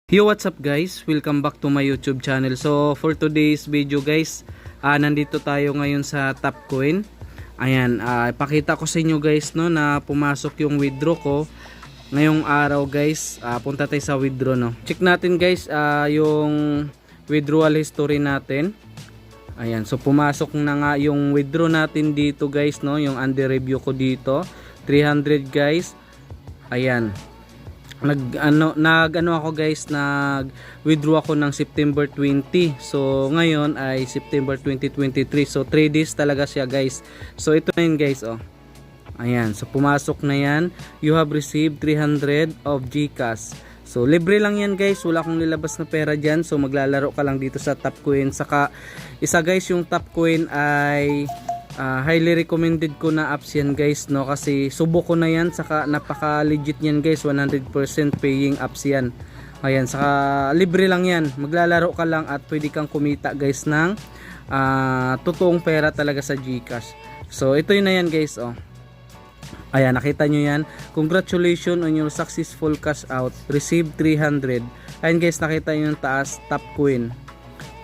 Yo, what's up guys? Welcome back to my YouTube channel. So for today's video guys, nandito tayo ngayon sa Topcoin. Ayan, ipakita ko sa inyo guys no na pumasok yung withdraw ko ngayong araw guys. Punta tayo sa withdraw no. Check natin guys yung withdrawal history natin. Ayan, so pumasok na nga yung withdraw natin dito guys no, yung under review ko dito, 300 guys. Ayan. Nag ako guys, nag withdraw ako ng September 20. So ngayon ay September 2023. So 3 days talaga siya guys. So ito na yun guys oh. Ayan, so pumasok na yan. You have received 300 of GCash. So libre lang yan guys, wala akong nilabas na pera dyan. So maglalaro ka lang dito sa Topcoin. Saka isa guys, yung Topcoin ay highly recommended ko na apps yan guys no, kasi subok ko na yan, saka napaka legit yan guys, 100% paying apps yan. Ayan, saka libre lang yan, maglalaro ka lang at pwede kang kumita guys ng totoong pera talaga sa GCash. So ito yun na yan guys oh. Ayan, nakita nyo yan, congratulations on your successful cash out, receive 300. Ayan guys, nakita nyo yung taas, Topcoin.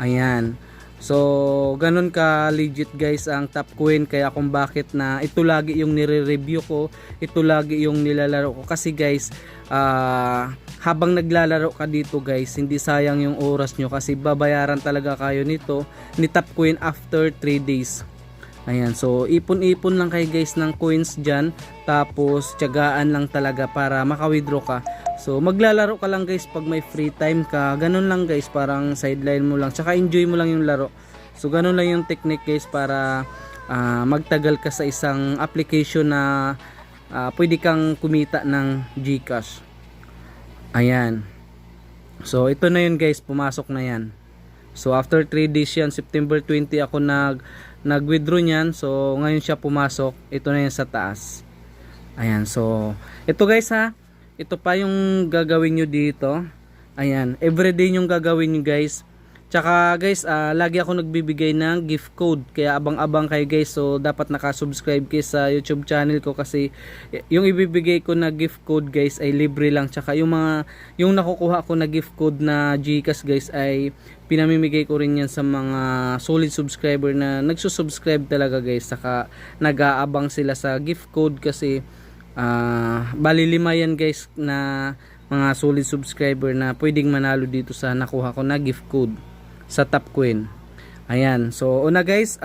Ayan, so ganun ka legit guys ang Topcoin, kaya kung bakit na ito lagi yung nire-review ko, ito lagi yung nilalaro ko, kasi guys habang naglalaro ka dito guys, hindi sayang yung oras nyo, kasi babayaran talaga kayo nito ni Topcoin after 3 days. Ayan, so ipon-ipon lang kayo guys ng coins dyan, tapos tiyagaan lang talaga para maka-withdraw ka. So maglalaro ka lang guys pag may free time ka, ganun lang guys, parang sideline mo lang, tsaka enjoy mo lang yung laro. So ganun lang yung technique guys para magtagal ka sa isang application na pwede kang kumita ng GCash. Ayan, so ito na yun guys, pumasok na yan. So after 3 days yan, September 20 ako nag-withdraw niyan. So ngayon siya pumasok, ito na yan sa taas. Ayan, so ito guys ha, ito pa yung gagawin nyo dito. Ayan, everyday yung gagawin nyo guys. Tsaka guys, lagi ako nagbibigay ng gift code, kaya abang-abang kayo guys. So dapat nakasubscribe kayo sa YouTube channel ko, kasi yung ibibigay ko na gift code guys ay libre lang. Tsaka yung nakukuha ko na gift code na GCash guys ay pinamimigay ko rin yan sa mga solid subscriber na nagsusubscribe talaga guys. Saka nag-aabang sila sa gift code, kasi bali 5 yan guys na mga solid subscriber na pwedeng manalo dito sa nakuha ko na gift code sa Topcoin. Ayan, so una guys,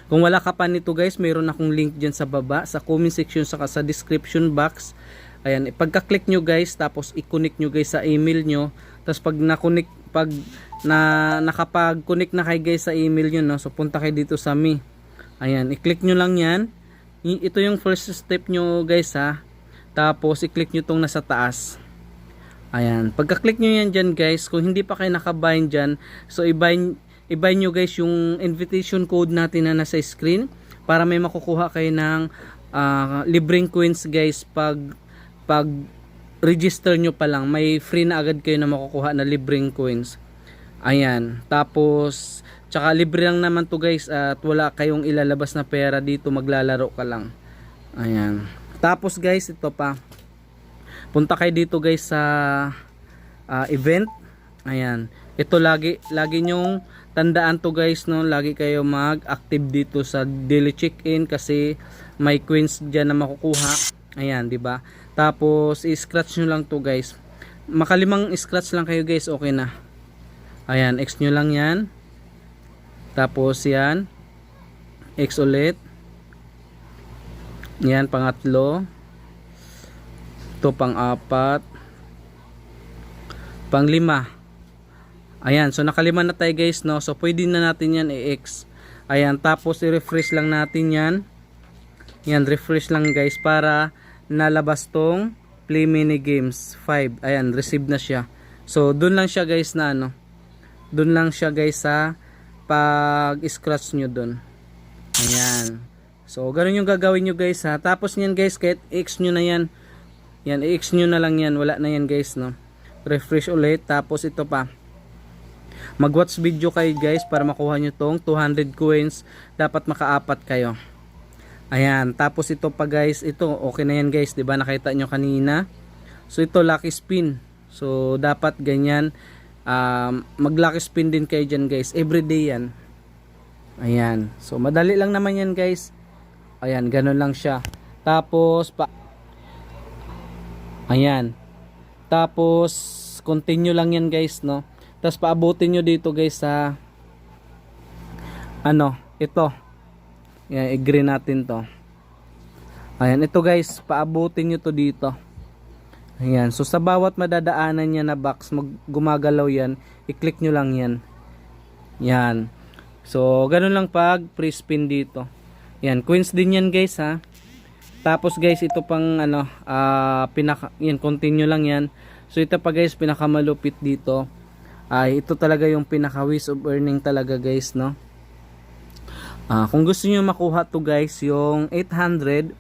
kung wala ka pa nito guys, mayroon akong link dyan sa baba, sa comment section, saka sa description box. Ayan, pagka-click nyo guys, tapos i-connect nyo guys sa email nyo. Tapos pag nakapag-connect na kayo guys sa email nyo no, so punta kayo dito sa me. Ayan, i-click nyo lang yan. Ito yung first step nyo guys ha. Tapos i-click nyo tong nasa taas. Ayan, pagka-click nyo yan dyan guys, kung hindi pa kayo nakabind dyan, so i-bind nyo guys yung invitation code natin na nasa screen, para may makukuha kayo ng libreng coins guys. Pag register nyo pa lang, may free na agad kayo na makukuha na libreng coins. Ayan, tapos tsaka libre lang naman to guys, at wala kayong ilalabas na pera dito, maglalaro ka lang. Ayan, tapos guys, ito pa, punta kayo dito guys sa event. Ayan, ito lagi nyong tandaan to guys no, lagi kayo mag-active dito sa daily check-in, kasi may coins diyan na makukuha. Ayan, di ba? Tapos i-scratch nyo lang to guys, makalimang scratch lang kayo guys, okay na. Ayan, X nyo lang yan, tapos yan X ulit, yan pangatlo, ito pang-apat, pang-5. Ayan, so nakalima na tayo guys no, so pwede na natin yan i-X. Ayan, tapos i-refresh lang natin yan. Yan, refresh lang guys, para nalabas tong play mini games 5. Ayan, receive na siya. So dun lang siya guys na ano, dun lang siya guys sa pag-scratch nyo dun. Ayan, so ganun yung gagawin nyo guys ha. Tapos nyan guys, kahit i-X nyo na yan, yan, i-X nyo na lang yan, wala na yan guys no. Refresh ulit, tapos ito pa, mag-watch video kayo guys para makuha nyo tong 200 coins. Dapat maka-4 kayo. Ayan, tapos ito pa guys, ito okay na yan guys, 'di ba? Nakita nyo kanina. So ito lucky spin. So dapat ganyan. Mag-lucky spin din kayo dyan guys. Everyday yan. Ayan. So madali lang naman yan guys. Ayan, ganun lang siya. Tapos ayan. Tapos continue lang yan guys, no. Tapos paabutin nyo dito guys sa ito. Ayan, i-green natin to. Ayan, ito guys, paabutin nyo to dito. Ayan, so sa bawat madadaanan niya na box, gumagalaw yan, i-click nyo lang yan. Yan. So, ganun lang pag pre-spin dito. Yan, coins din yan guys ha. Tapos guys, ito pang yan, continue lang yan. So, ito pa guys, pinakamalupit dito. Ito talaga yung pinaka ways of earning talaga guys, no. Kung gusto niyo makuha to guys, yung 800,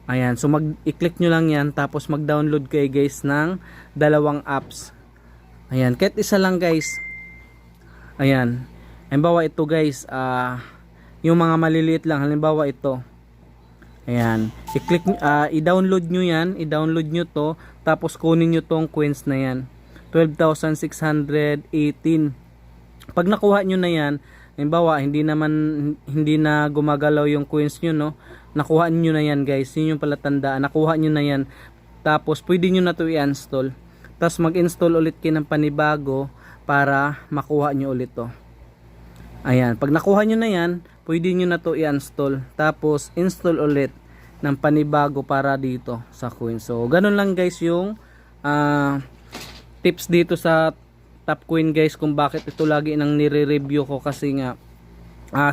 ayan, so i-click nyo lang yan, tapos mag-download kayo guys ng dalawang apps. Ayan, kahit isa lang guys. Ayan, halimbawa ito guys, yung mga maliliit lang, halimbawa ito. Ayan, i-click, i-download nyo yan, i-download nyo to, tapos kunin nyo tong coins na yan. 12,618. Pag nakuha nyo na yan, halimbawa hindi na gumagalaw yung coins nyo, no, nakuha nyo na yan guys, yun yung palatandaan, nakuha nyo na yan. Tapos pwede nyo na to i-install, tapos mag-install ulit kayo ng panibago para makuha nyo ulit to. Ayan, pag nakuha nyo na yan, pwede nyo na to i-install, tapos install ulit ng panibago para dito sa coin. So ganun lang guys yung tips dito sa Tapcoin guys, kung bakit ito lagi nang nire-review ko, kasi nga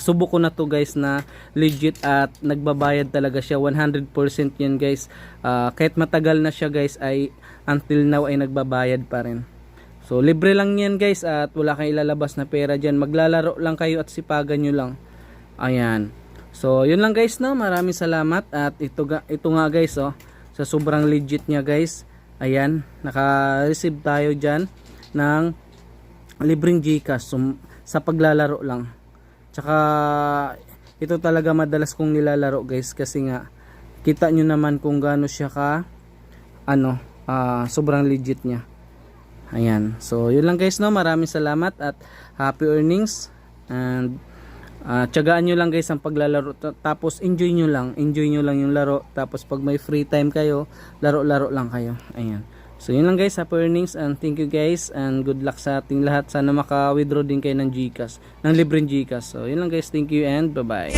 subok ko na to guys na legit at nagbabayad talaga siya 100% yan guys. Kahit matagal na siya guys, ay until now ay nagbabayad pa rin. So libre lang yan guys at wala kayong ilalabas na pera dyan. Maglalaro lang kayo at sipagan nyo lang. Ayan, so yun lang guys, no. Maraming salamat. At ito nga guys, sa sobrang legit nya guys, ayan, naka-receive tayo dyan ng libreng GCash sa paglalaro lang. Tsaka ito talaga madalas kong nilalaro guys, kasi nga kita nyo naman kung gaano siya ka sobrang legit nya. Ayan, so yun lang guys, no. Maraming salamat at happy earnings, and tiyagaan nyo lang guys ang paglalaro, tapos enjoy nyo lang yung laro. Tapos pag may free time kayo, laro lang kayo. Ayan, so yun lang guys, happy earnings, and thank you guys, and good luck sa ating lahat. Sana maka-withdraw din kayo ng GCash, ng libreng GCash. So yun lang guys, thank you and bye bye.